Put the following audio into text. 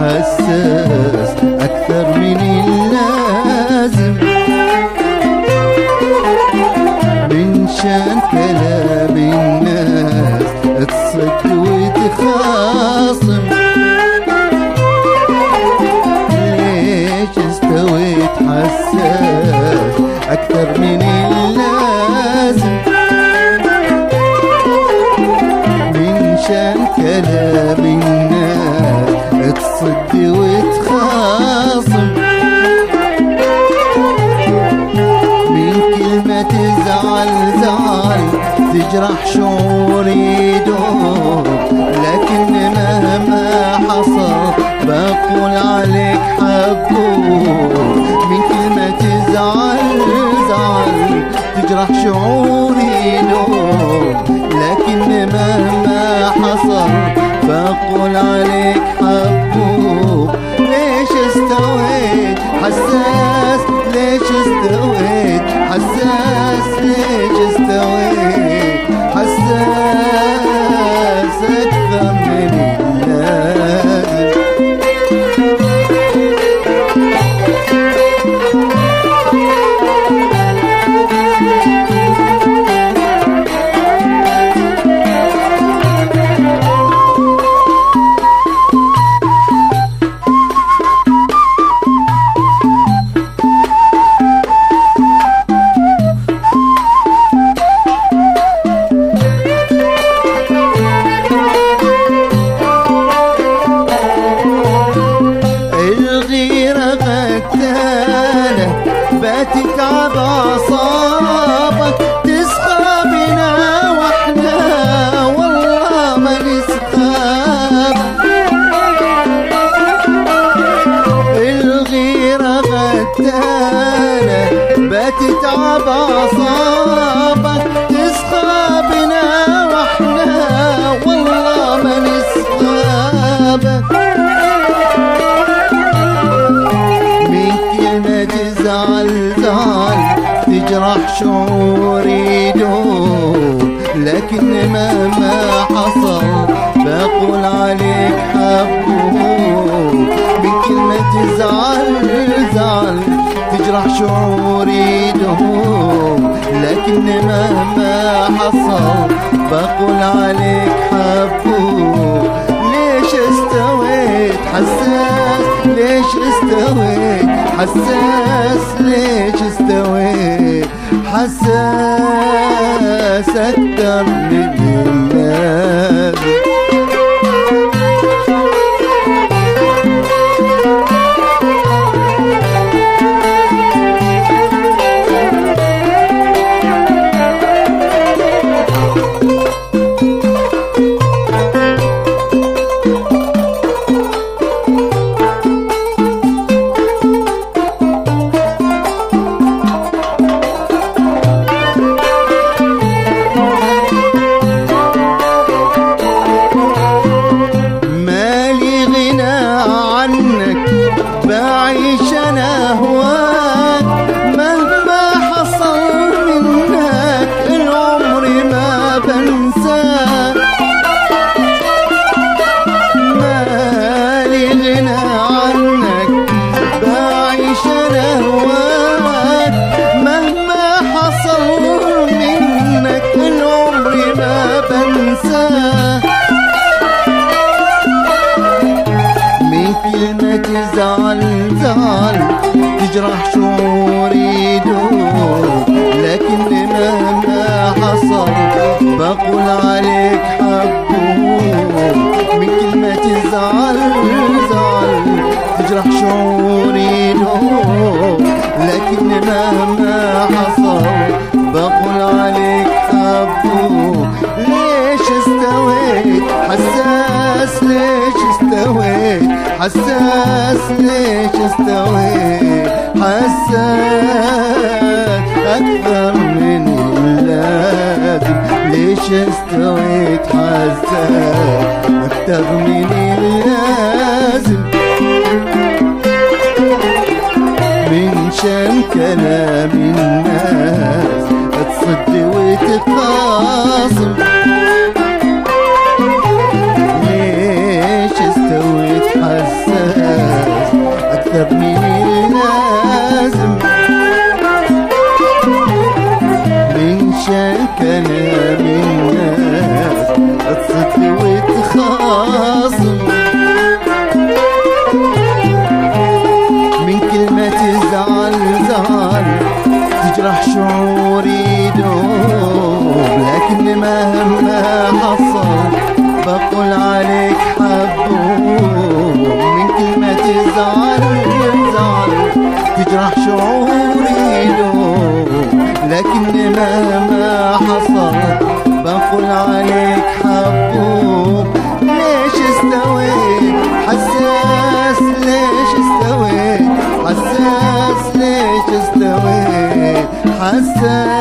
حساس أكثر من اللازم، من شان كلام الناس تصد وتخاصم. ليش استويت حساس أكثر من اللازم، من شان كلام الناس تصد وتخاصم. من كلمة تزعل زعل تجرح شعوري دوب، لكن مهما حصل بقول عليك حبوب. من كلمة تزعل زعل تجرح شعوري دوب، لكن مهما حصل بقول عليك حبوب. ليش استويت حساس، ليش استويت حساس، ليش استويت حساس أكثر من اللازم. بتتعب أعصابك تسخى بنا واحنا والله ما نسخاب. الغيرة غتالة بتتعب أعصابك تسخى بنا واحنا والله ما نسخابك. تزعل زعل تجرح شعوري دوب، لكن مهما حصل بقول عليك حبوب. من كلمة تزعل زعل تجرح شعوري دوب، لكن مهما حصل بقول عليك حبوب. ليش استويت حساس، ليش استويت حساس، ليش استويت حساس أكثر من اللازم. بعيش أنا هواك مهما حصل منك العمر ما بنساك. مالي غنى عنك بعيش أنا هواك مهما حصل منك العمر ما بنساك. كلمة تزعل زعل تجرح شعوري دوب، لكن مهما حصل بقول عليك حبوب. من كلمة تزعل زعل تجرح شعوري دوب، لكن مهما حصل بقول عليك حبوب. ليش استويت حساس، ليش استويت حساس، ليش استويت حساس أكثر من اللازم. ليش استويت حساس أكثر من اللازم، من شان كلام الناس تصد وتخاصم. ليش استويت حساس أكثر من اللازم. من شان كلام الناس تصد وتخاصم، من كلمة تزعل زعل تجرح شعوري دوب، لكن مهما حصل بقول عليك حبوب. من كلمة تزعل زعل تجرح شعوري دوب، لكن مهما حصل بقول عليك حبوب. ليش استويت حساس، ليش استويت حساس، ليش استويت حساس.